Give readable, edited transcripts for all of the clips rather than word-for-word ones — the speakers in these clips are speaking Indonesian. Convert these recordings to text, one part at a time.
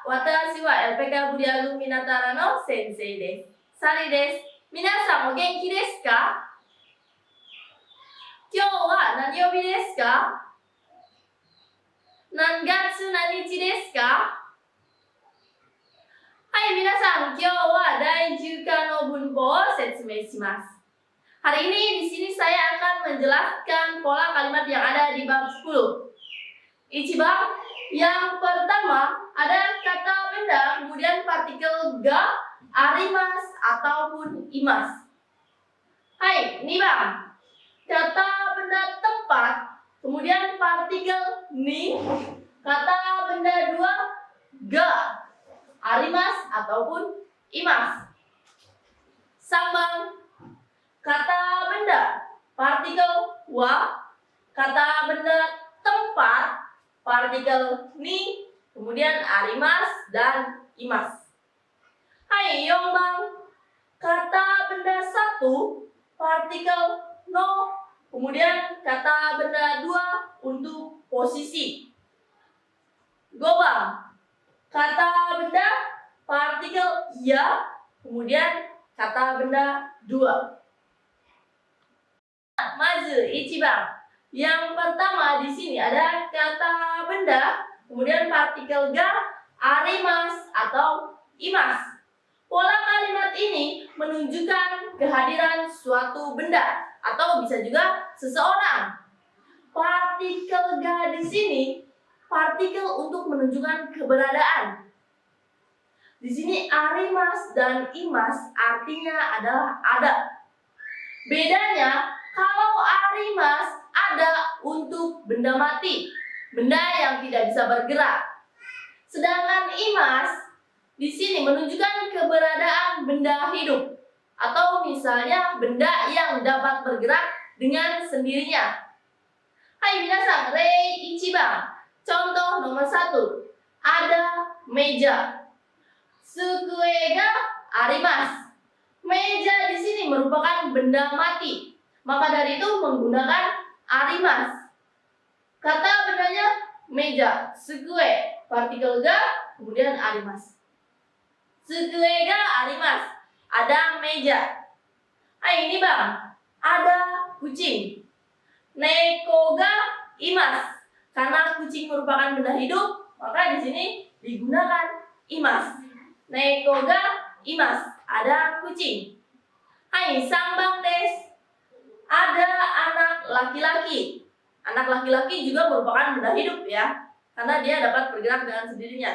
watashi wa LPK Budiagu Minatara no sensei desu. Sari desu. Minasan o genki desu ka? Kyou wa nani yobi desu ka? Nangatsu nanichi desu ka? Hai minasan, kyou wa dai 10 no bunpo o setsumei shimasu. Hari ini di sini saya akan menjelaskan pola kalimat yang ada di bab 10. Ichiban, yang pertama ada kata benda, kemudian partikel ga, arimas ataupun imas. Hai, ini bang. Kata benda tempat, kemudian partikel ni, kata benda dua ga, arimas ataupun imas. Sambang, kata benda, partikel wa, kata benda tempat, partikel ni, kemudian arimas dan imas. Hai, yongbang, kata benda satu, partikel no, kemudian kata benda dua untuk posisi. Gobang, kata benda, partikel ya, kemudian kata benda dua. Mazu, ichiban. Yang pertama di sini ada kata benda, kemudian partikel ga, arimas atau imas. Pola kalimat ini menunjukkan kehadiran suatu benda atau bisa juga seseorang. Partikel ga di sini partikel untuk menunjukkan keberadaan. Di sini arimas dan imas artinya adalah ada. Bedanya kalau arimas ada untuk benda mati, benda yang tidak bisa bergerak. Sedangkan imas di sini menunjukkan keberadaan benda hidup atau misalnya benda yang dapat bergerak dengan sendirinya. Hai minasan, rei ichiban. Contoh nomor 1. Ada meja. Sukue ga arimasu. Meja di sini merupakan benda mati. Maka dari itu menggunakan arimas. Kata bendanya meja, sukue, partikel ga, kemudian arimas. Sukue ga arimas, ada meja. Hai ini bang, ada kucing. Neko ga imas. Karena kucing merupakan benda hidup, maka di sini digunakan imas. Neko ga imas, ada kucing. Hai sambang desu. Ada anak laki-laki. Anak laki-laki juga merupakan benda hidup ya, karena dia dapat bergerak dengan sendirinya.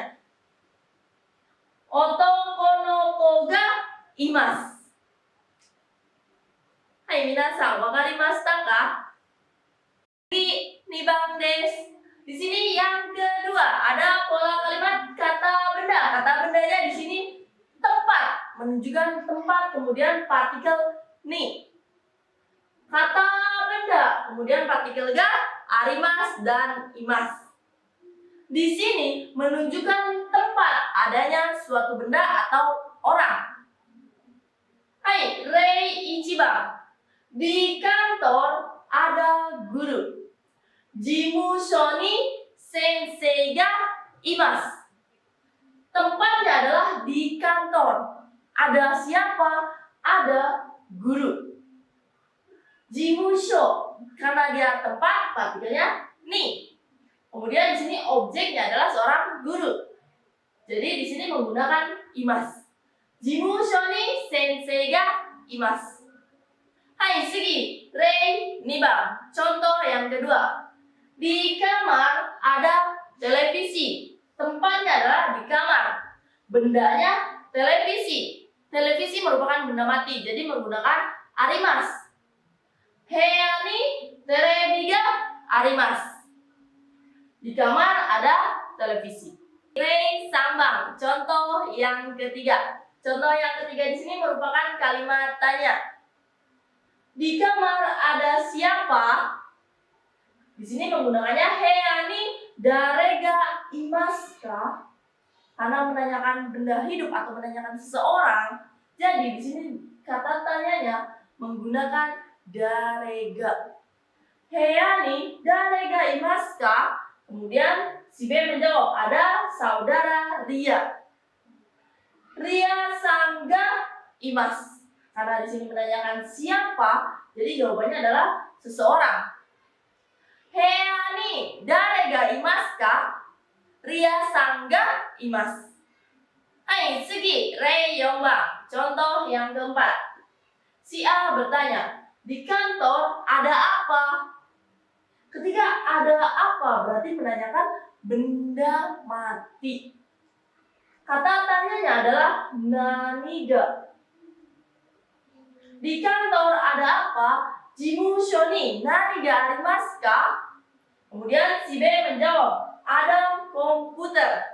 Otoko no ko ga imasu. Hai minasan, wakarimashita ka? Nibang desu. Di sini yang kedua ada pola kalimat kata benda. Kata bendanya di sini tempat, menunjukkan tempat, kemudian partikel ni. Kata benda, kemudian partikel ga, arimas dan imas. Di sini menunjukkan tempat adanya suatu benda atau orang. Hai, rei ichiban. Di kantor ada guru. Jimusho ni sensei ga imasu. Tempatnya adalah di kantor. Ada siapa? Ada guru. Jimusho, karena dia tempat, partikelnya ni. Kemudian di sini objeknya adalah seorang guru. Jadi di sini menggunakan imas. Jimusho ni sensei ga imasu. Hai, segi, rei, nibang. Contoh yang kedua. Di kamar ada televisi. Tempatnya adalah di kamar. Bendanya televisi. Televisi merupakan benda mati, jadi menggunakan arimas. Heya ni terebi ga arimasu. Di kamar ada televisi. Rei sambang. Contoh yang ketiga. Contoh yang ketiga di sini merupakan kalimat tanya. Di kamar ada siapa? Di sini menggunakannya heya ni dare ga imasu ka? Karena menanyakan benda hidup atau menanyakan seseorang. Jadi di sini kata tanyanya menggunakan dare ga. Heya ni dare ga imasu ka? Kemudian Si B menjawab, ada saudara Ria. Ria Sangga Imas. Karena di sini menanyakan siapa, jadi jawabannya adalah seseorang. Heani darega imasu ka? Ria Sangga Imas. Hai, segi Rei Yongba. Contoh yang keempat. Si A bertanya, di kantor ada apa? Ketika ada apa berarti menanyakan benda mati. Kata tanyanya adalah naniga. Di kantor ada apa? Jimusho ni naniga arimasu ka? Kemudian si B menjawab, ada komputer.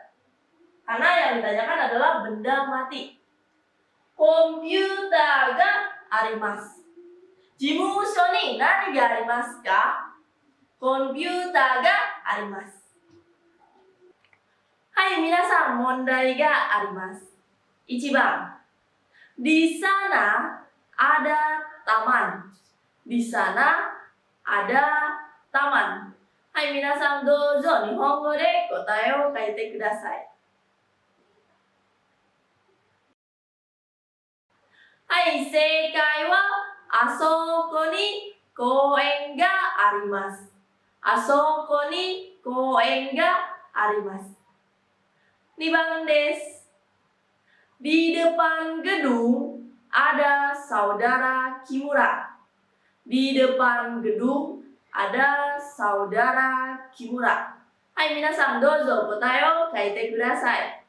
Karena yang ditanyakan adalah benda mati. Komputer ga arimasu. Jimusho ni naniga arimasu ka? Komputer ga arimasu. Hai minasan, mondai ga arimasu. 1番. Di sana ada taman. Di sana ada taman. Hai minasan, dozo nihongo de kotae o kaite kudasai. Hai, seikai wa asoko ni koen ga arimasu. Asoko ni koen ga arimasu. 2番です。Di depan gedung ada saudara Kimura. Di depan gedung ada saudara Kimura. Hai minasan, dozo kotae o kaite kudasai.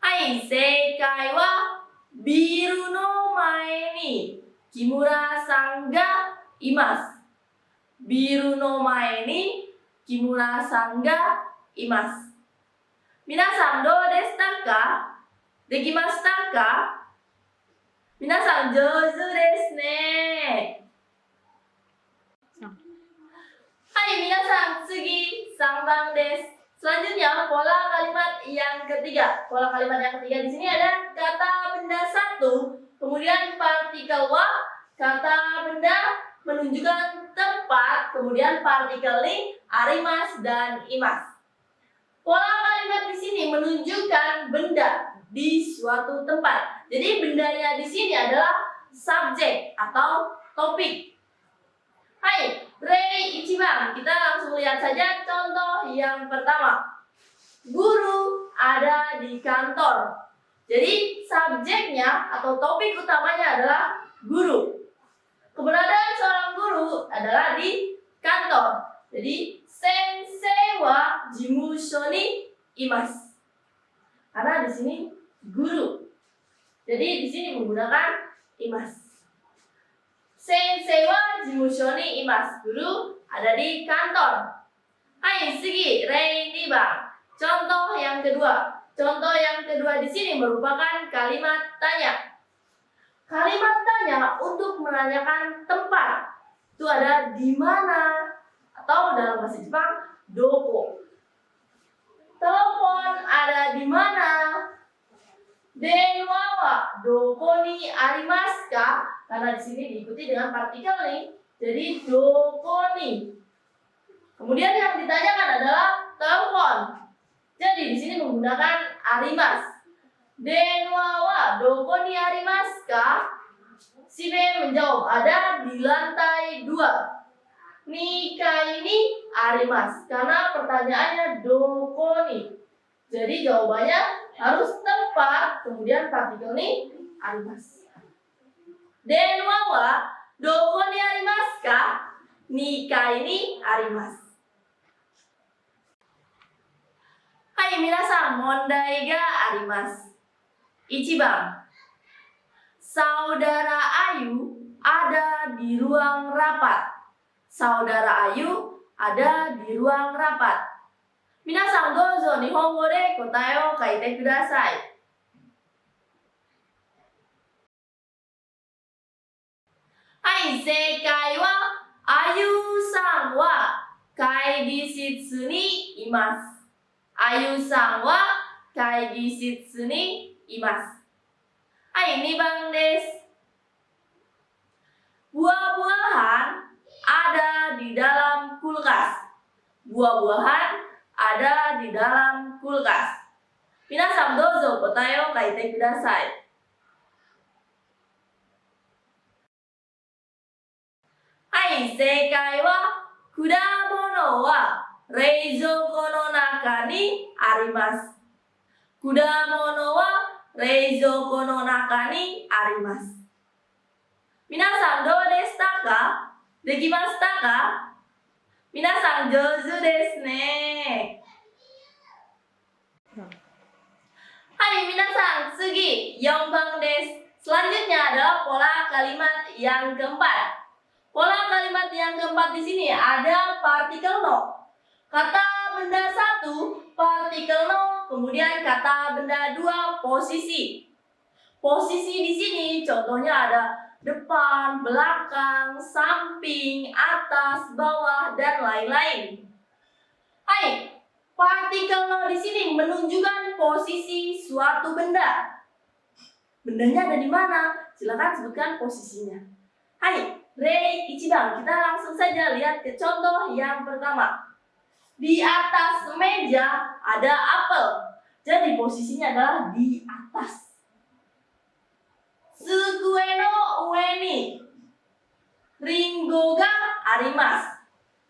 Hai, seikai wa biru no mae ni Kimura-san ga imasu. Biru no mae ni Kimura-san ga imasu. Minasan, dou desu ka? Dekimashita ka? Minasan, jouzu desu ne. Hai minasan, tsugi 3番です。Selanjutnya pola kalimat yang ketiga. Pola kalimat yang ketiga di sini ada kata benda satu, kemudian partikel wa, kata benda menunjukkan tempat, kemudian partikel ni arimas dan imas. Pola kalimat di sini menunjukkan benda di suatu tempat. Jadi bendanya di sini adalah subjek atau topik. Hai, Rei 1番. Kita langsung lihat saja contoh yang pertama. Guru ada di kantor. Jadi subjeknya atau topik utamanya adalah guru. Keberadaan seorang guru adalah di kantor. Jadi sensei wa jimusho ni imasu. Karena di sini guru. Jadi di sini menggunakan imasu. Sensei wa jimusho ni imasu. Guru ada di kantor. Hai, segi Rei 2番. Contoh yang kedua. Contoh yang kedua di sini merupakan kalimat tanya. Kalimat tanya untuk menanyakan tempat. Itu ada di mana atau dalam bahasa Jepang doko. Telepon ada di mana? Denwa wa doko ni arimasu ka? Karena di sini diikuti dengan partikel ni, jadi doko ni. Kemudian yang ditanyakan adalah telepon. Jadi di sini menggunakan arimas. Denwa wa doko ni arimasu ka? Si B menjawab, ada di lantai 2. Nika ini arimas. Karena pertanyaannya doko ni. Jadi jawabannya harus tempat, kemudian partikel ni arimas. Denwa wa doko ni arimasu ka? Nika ini arimasu. Hai minasan, mondai ga arimasu. 1番. Saudara Ayu ada di ruang rapat. Saudara Ayu ada di ruang rapat. Minasan, dozo nihongo de kotae o kaite kudasai. Hai, seikai wa Ayu-san wa kaigishitsu ni imasu. Ayu-san wa kaigishitsu ni imasu. Hai, 2番です。Buah-buahan ada di dalam kulkas. Buah-buahan ada di dalam kulkas. Minasan dozo kotae o kaite kudasai. Hai, seikai wa kudamono wa reizouko no naka ni arimasu. Kudamono wa reizouko no naka ni arimasu. Minasan dou desu ka? Dekimashita ka? Minasan jouzu desu ne. Hai minasan, tsugi 4番です。Selanjutnya adalah pola kalimat yang keempat. Pola kalimat yang keempat di sini ada partikel no. Kata benda satu, partikel no, kemudian kata benda dua, posisi. Posisi di sini contohnya ada depan, belakang, samping, atas, bawah, dan lain-lain. Hai, partikel no di sini menunjukkan posisi suatu benda. Bendanya ada di mana? Silakan sebutkan posisinya. Hai, Rei Ichiban, kita langsung saja lihat ke contoh yang pertama. Di atas meja ada apel. Jadi posisinya adalah di atas. Tsukue no ue ni ringo ga arimasu.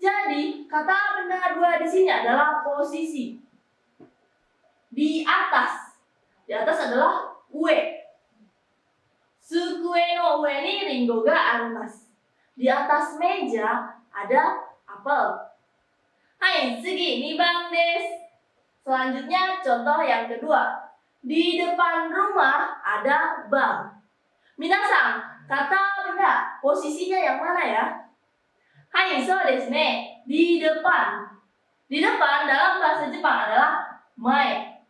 Jadi kata benda dua di sini adalah posisi. Di atas. Di atas adalah ue. Tsukue no ue ni ringo ga arimasu. Di atas meja ada apel. Hai, tsugi 2番です。Selanjutnya contoh yang kedua. Di depan rumah ada bank. Minasan, kata benda posisinya yang mana ya? Hai, so desu ne. Di depan. Di depan dalam bahasa Jepang adalah mae.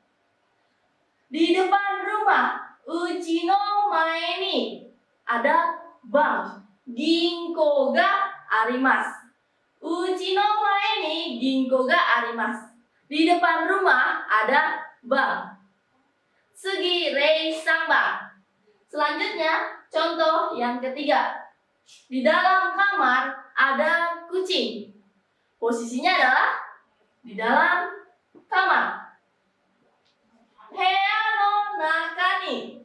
Di depan rumah uchi no mae ni ada bank. Ginko ga arimasu. Uchi no mae ni ginko ga arimasu. Di depan rumah ada bank. Tsugi rei 3番. Selanjutnya contoh yang ketiga. Di dalam kamar ada kucing. Posisinya adalah di dalam kamar. Heya no naka ni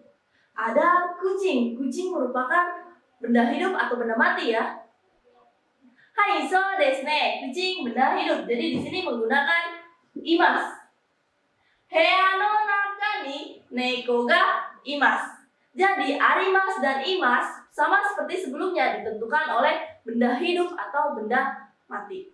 ada kucing. Kucing merupakan benda hidup atau benda mati ya. Hai, so desu ne. Kucing benda hidup. Jadi di sini menggunakan imasu. Heya no naka ni neko ga imasu. Jadi arimasu dan imasu sama seperti sebelumnya ditentukan oleh benda hidup atau benda mati.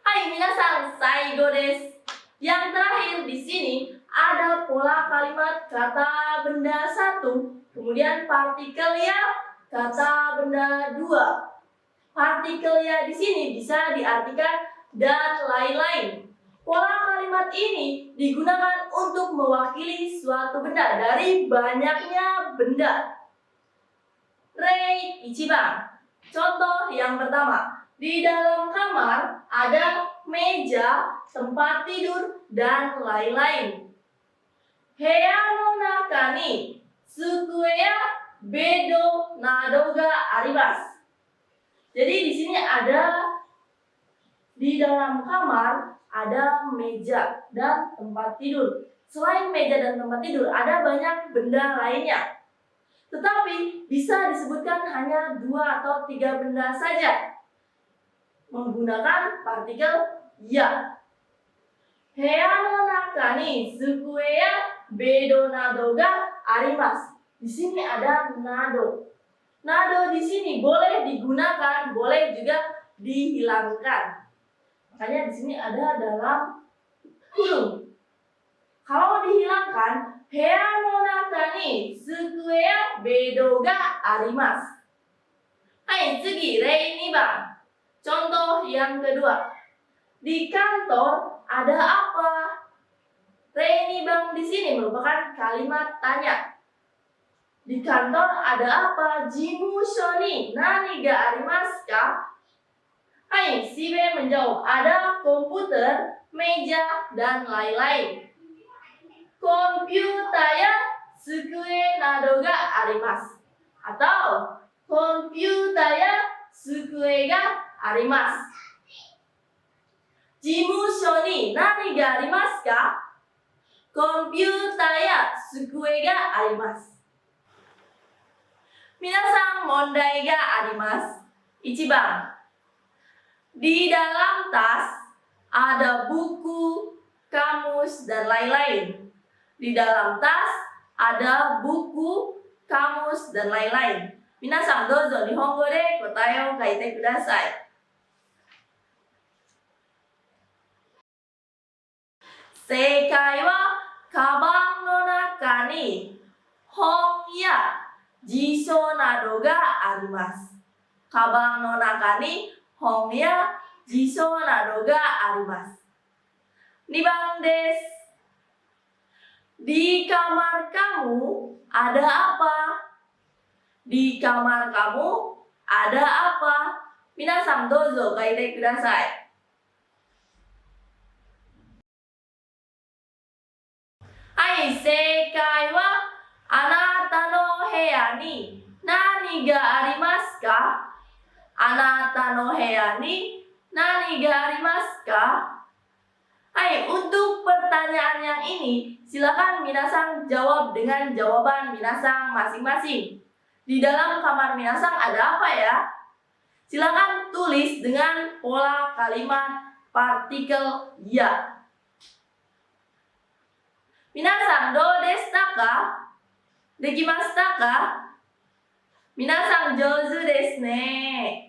Hai minasan, saigo desu. Yang terakhir di sini ada pola kalimat kata benda satu, kemudian partikel ya, kata benda dua. Partikel ya di sini bisa diartikan dan lain-lain. Pola kalimat ini digunakan untuk mewakili suatu benda dari banyaknya benda. Rei Ichiban. Contoh yang pertama. Di dalam kamar ada meja, tempat tidur, dan lain-lain. Heya no naka ni tsukue ya bedo nado ga arimasu. Jadi di sini ada di dalam kamar ada meja dan tempat tidur. Selain meja dan tempat tidur, ada banyak benda lainnya. Tetapi bisa disebutkan hanya 2 atau 3 benda saja menggunakan partikel ya. Heya no naka ni tsukue ya bedo nado ga arimasu. Di sini ada nado. Nado di sini boleh digunakan, boleh juga dihilangkan. Makanya di sini ada dalam kurung. Kalau dihilangkan, heya no naka ni tsukue ya bedo ga arimasu. Hai, tsugi rei 2番. Contoh yang kedua. Di kantor ada apa? Rei 2番di sini merupakan kalimat tanya. Di kantor ada apa? Jimusho ni nani ga arimasu ka? Hai, si B menjawab, ada komputer, meja, dan lain-lain. Komputer ya tsukue nado ga arimasu. Atau komputer ya 机があります。事務所に何がありますか？コンピューターや机があります。皆さん、問題があります。1番. Di dalam tas ada buku, kamus, dan lain-lain. Di dalam tas ada buku, kamus, dan lain-lain. 皆さんどうぞ日本語で答えを書いてください。正解は、カバンの中に本や辞書などがあります。カバンの中に本や辞書などがあります。2番です。Di kamar kamu ada apa? Di kamar kamu ada apa? 皆さんどうぞ書いてください。はい、正解は、あなたの部屋に何がありますか？あなたの部屋に何がありますか？Hai, untuk pertanyaan yang ini, silakan minasang jawab dengan jawaban minasang masing-masing. Di dalam kamar minasang ada apa ya? Silakan tulis dengan pola kalimat partikel ya. Minasang do deshita ka? Dekimashita ka? Minasang jouzu desu ne.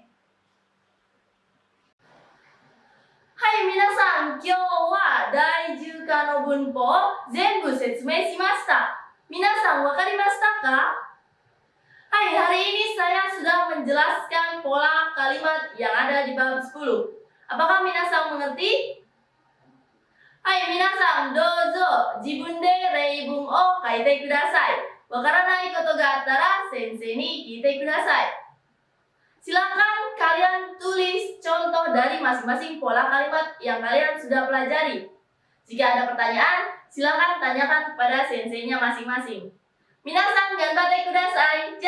はい、皆さん、今日は第10課の文法を全部説明しました。皆さん、わかりましたか？Hai, hari ini saya sudah menjelaskan pola kalimat yang ada di bab 10. Apakah minasang mengerti? Hai, minasang, dozo, jibun de reibun o kaite kudasai. Wakaranai koto ga attara sensei ni kiite kudasai. Silakan kalian tulis contoh dari masing-masing pola kalimat yang kalian sudah pelajari. Jika ada pertanyaan, silakan tanyakan kepada senseinya masing-masing. Minasang, ganbate kudasai.